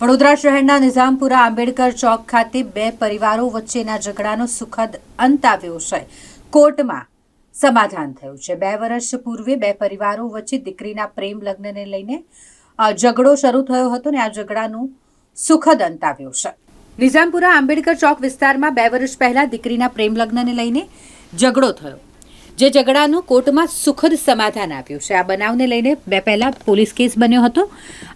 વડોદરા શહેરના નિઝામપુરા આંબેડકર ચોક ખાતે બે પરિવારો વચ્ચેના ઝઘડાનો સુખદ અંત આવ્યો છે. કોર્ટમાં સમાધાન થયું છે. 2 વર્ષ પૂર્વે બે પરિવારો વચ્ચે દીકરીના પ્રેમ લગ્નને લઈને ઝઘડો શરૂ થયો હતો અને આ ઝઘડાનો સુખદ અંત આવ્યો છે. નિઝામપુરા આંબેડકર ચોક વિસ્તારમાં 2 વર્ષ પહેલા દીકરીના પ્રેમ લગ્નને લઈને ઝઘડો થયો, જે ઝઘડાનું કોર્ટમાં સુખદ સમાધાન આવ્યું છે. આ બનાવને લઈને પહેલા પોલીસ કેસ બન્યો હતો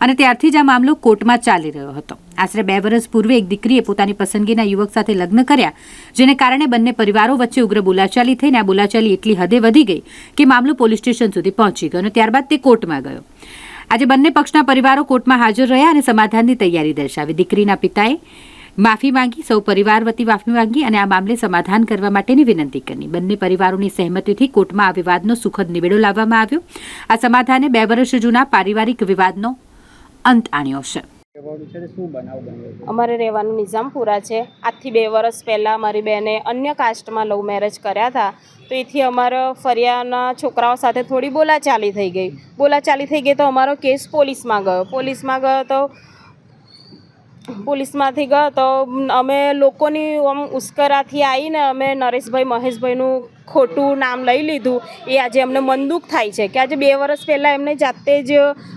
અને ત્યારથી જ આ મામલો કોર્ટમાં ચાલી રહ્યો હતો. આશરે 2 વર્ષ પૂર્વે એક દીકરીએ પોતાની પસંદગીના યુવક સાથે લગ્ન કર્યા, જેને કારણે બંને પરિવારો વચ્ચે ઉગ્ર બોલાચાલી થઈને આ બોલાચાલી એટલી હદે વધી ગઈ કે મામલો પોલીસ સ્ટેશન સુધી પહોંચી ગયો અને ત્યારબાદ તે કોર્ટમાં ગયો. આજે બંને પક્ષના પરિવારો કોર્ટમાં હાજર રહ્યા અને સમાધાનની તૈયારી દર્શાવી. દીકરીના પિતાએ માફી માંગી, સૌ પરિવાર વતી માફી માંગી અને આ મામલે સમાધાન કરવા માટેની વિનંતી કરી. બંને પરિવારોની સહેમતીથી કોર્ટમાં આ વિવાદનો સુખદ નિવેડો લાવવામાં આવ્યો. આ સમાધાને 2 વર્ષ જૂના પારિવારિક વિવાદનો અંત આણ્યો છે. અમારે રહેવાનું નિઝામપુરા છે. આજથી 2 વર્ષ પહેલાં મારી બહેને અન્ય કાસ્ટમાં લવ મેરેજ કર્યા હતા, તો એથી અમારા ફરિયાના છોકરાઓ સાથે થોડી બોલાચાલી થઈ ગઈ તો અમારો કેસ પોલીસમાંથી ગયો તો અમે લોકોની આમ ઉશ્કેરાથી આવીને અમે નરેશભાઈ મહેશભાઈનું ખોટું નામ લઈ લીધું. એ આજે અમને મન દુઃખ થાય છે કે આજે 2 વર્ષ પહેલાં એમને જાતે જ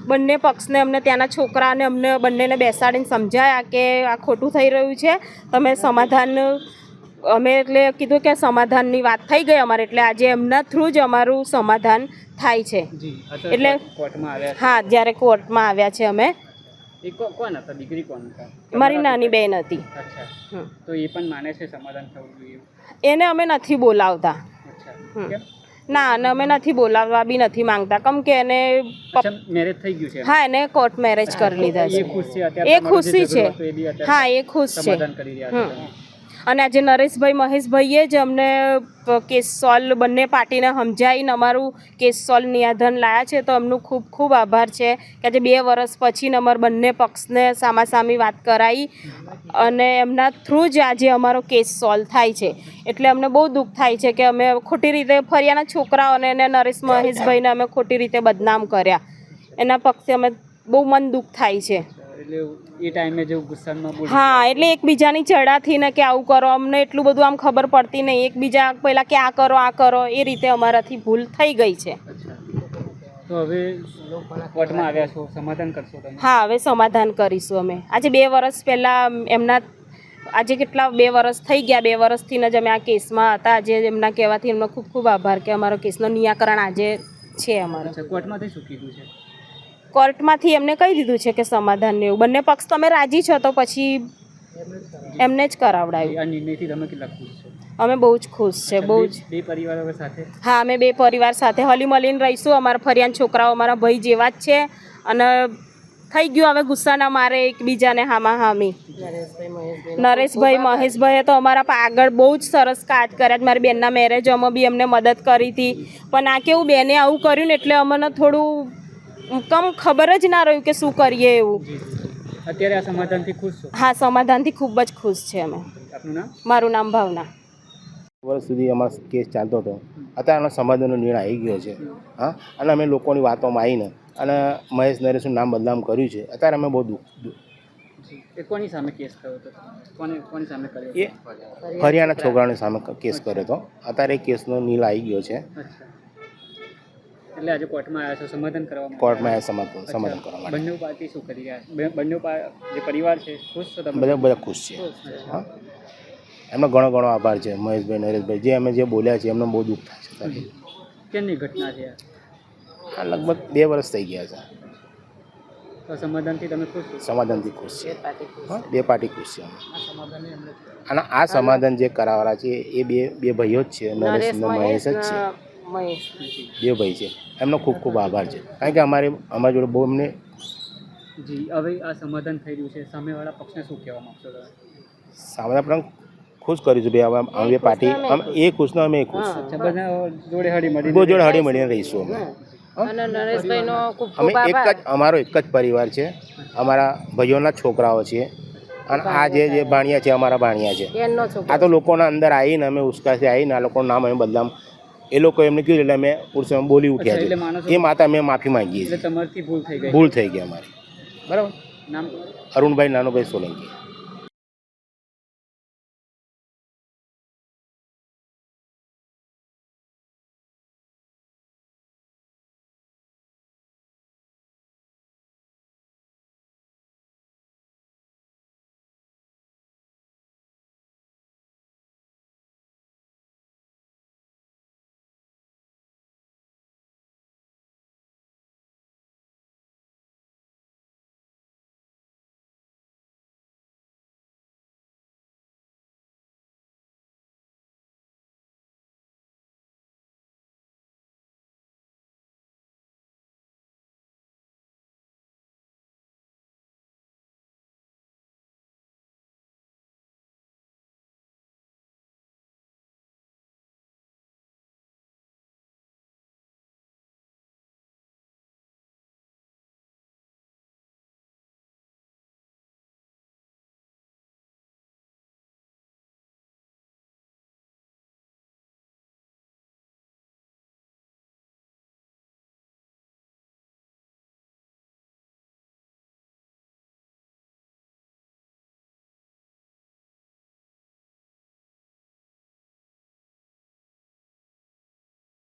બંને પક્ષને અમને ત્યાંના છોકરાને અમને બંનેને બેસાડીને સમજાયા કે આ ખોટું થઈ રહ્યું છે, તમે સમાધાન અમે એટલે કીધું કે સમાધાનની વાત થઈ ગઈ અમારે, એટલે આજે એમના થ્રુ જ અમારું સમાધાન થાય છે. એટલે હા, જ્યારે કોર્ટમાં આવ્યા છે અમે. કોણ હતા? દીકરી કોણ હતા? મારી નાની બહેન હતી. અચ્છા, તો એ પણ માને છે સમાધાન થવું જોઈએ? એને અમે નથી બોલાવતા. ના, અને અમે નથી બોલાવવા બી નથી માંગતા, કેમ કે એને મેરેજ થઈ ગયું છે. હા, એને કોર્ટ મેરેજ કરી લીધા છે. એ ખુશી છે. હા, એ ખુશ છે. અને આજે નરેશભાઈ મહેશભાઈએ જ અમને કેસ સોલ્વ બંને પાર્ટીને સમજાવીને અમારું કેસ સોલ્વ નિરાધન લાયા છે, તો એમનું ખૂબ ખૂબ આભાર છે કે આજે 2 વર્ષ પછી અમારા બંને પક્ષને સામાસામી વાત કરાવી અને એમના થ્રુ જ આજે અમારો કેસ સોલ્વ થાય છે. એટલે અમને બહુ દુઃખ થાય છે કે અમે ખોટી રીતે ફરિયાના છોકરાઓને અને નરેશ મહેશભાઈને અમે ખોટી રીતે બદનામ કર્યા. એના પક્ષે અમે બહુ મન દુઃખ થાય છે. હા, એટલે એકબીજાની ચડાથી ને કે આવું કરો, અમને એટલું બધું આમ ખબર પડતી નહીં. એકબીજા પહેલાં કે આ કરો એ રીતે અમારાથી ભૂલ થઈ ગઈ છે. તો હવે કોર્ટમાં આવ્યા છો, સમાધાન કરશો તમે? હા, હવે સમાધાન કરીશું અમે. આજે 2 વર્ષ પહેલાં એમના આજે કેટલા 2 વર્ષ થઈ ગયા, 2 વર્ષથી જ અમે આ કેસમાં હતા. આજે એમના કહેવાથી એમનો ખૂબ ખૂબ આભાર કે અમારો કેસનો નિરાકરણ આજે છે અમારો. કોર્ટમાંથી શું કીધું છે? કોર્ટમાંથી એમને કહી દીધું છે કે સમાધાન એવું બંને પક્ષ તમે રાજી છો તો પછી એમને જ કરાવડાવ્યું. આ નિર્ણયથી તમે કેટલા ખુશ છો? અમે બહુ જ ખુશ છે, બહુ જ. 2 પરિવારો સાથે? હા, અમે 2 પરિવાર સાથે હળી મળીને રહીશું. અમારા ફરિયાના છોકરાઓ અમારા ભાઈ જેવા જ છે અને થઈ ગયું હવે ગુસ્સાના મારે એકબીજાને હામી. નરેશભાઈ મહેશભાઈએ તો અમારા આગળ બહુ જ સરસ કાજ કર્યા. મારી બેનના મેરેજોમાં બી અમને મદદ કરી હતી, પણ આ કેવું બેને આવું કર્યું ને એટલે અમને થોડું ખબર જ ના રહ્યું કે શું કરીએ એવું. અત્યારે આ સમાધાનથી ખુશ છો? હા, સમાધાનથી ખૂબ જ ખુશ છે અમે. આપનું નામ? મારું નામ ભાવના. વર્ષ સુધી અમારો કેસ ચાલતો હતો. અત્યારે સમાધાનનો નિર્ણય આવી ગયો છે. હા, અને અમે લોકોની વાતોમાં આવીને અને મહેશ નરેશનું નામ બદનામ કર્યું છે. અત્યારે અમે બહુ એ કોની સામે કેસ થયો હતો? કોની સામે કર્યો? એ ફરિયાના છોકરાની સામે કેસ કર્યો હતો. અત્યારે એ કેસનો નિર્ણય આવી ગયો છે. એટલે આજે કોર્ટમાં આવ્યા છો સમાધાન કરવા? કોર્ટમાં આવ્યા સમાધાન કરવા માટે. બંને પાર્ટી શું કરી રહ્યા? બંને જે પરિવાર છે ખુશ છો તમે? બધા ખુશ છે. હા, એમનો ઘણો આભાર છે મહેશભાઈ, નરેશભાઈ, જે અમે જે બોલ્યા છે એમને બહુ દુઃખ થાય છે. કેમની ઘટના છે આ? લગભગ 2 વર્ષ થઈ ગયા છે. તો સમાધાનથી તમે ખુશ છો? સમાધાનથી ખુશ છે. હા, 2 પાર્ટી ખુશ છે. અને આ સમાધાન જે કરાવવાના છે એ બે ભાઈઓ જ છે, નરેશ અને મહેશ જ છે. 2 ભાઈ છે. એમનો ખૂબ આભાર છે, કારણ કે અમારી જોડે બહુ એમને. હવે આ સમાધાન થઈ રહ્યું છે, સામેવાળા પક્ષને શું કહેવા માંગશો તમે? સામેવાળા પણ ખુશ કર્યું છે ભાઈ. અમે 2 પાર્ટી એ ખુશ ને અમે ખુશ. બધા જોડે હળી મળીને રહીશું અમે. અમારો એક જ પરિવાર છે. અમારા ભાઈઓના છોકરાઓ છે અને આ જે ભાણિયા છે અમારા ભાણિયા છે. આ તો લોકોના અંદર આવીને અમે ઉશ્કાથી આવીને આ લોકોનું નામ અમે બદલામ એ લોકો એમને કીધું એટલે અમે પુરુષોમાં બોલી ઉઠ્યા છે. એ માતા અમે માફી માંગીએ છીએ. તમારથી ભૂલ થઈ ગઈ અમારી. બરાબર. નામ અરુણભાઈ નાનુભાઈ સોલંકી.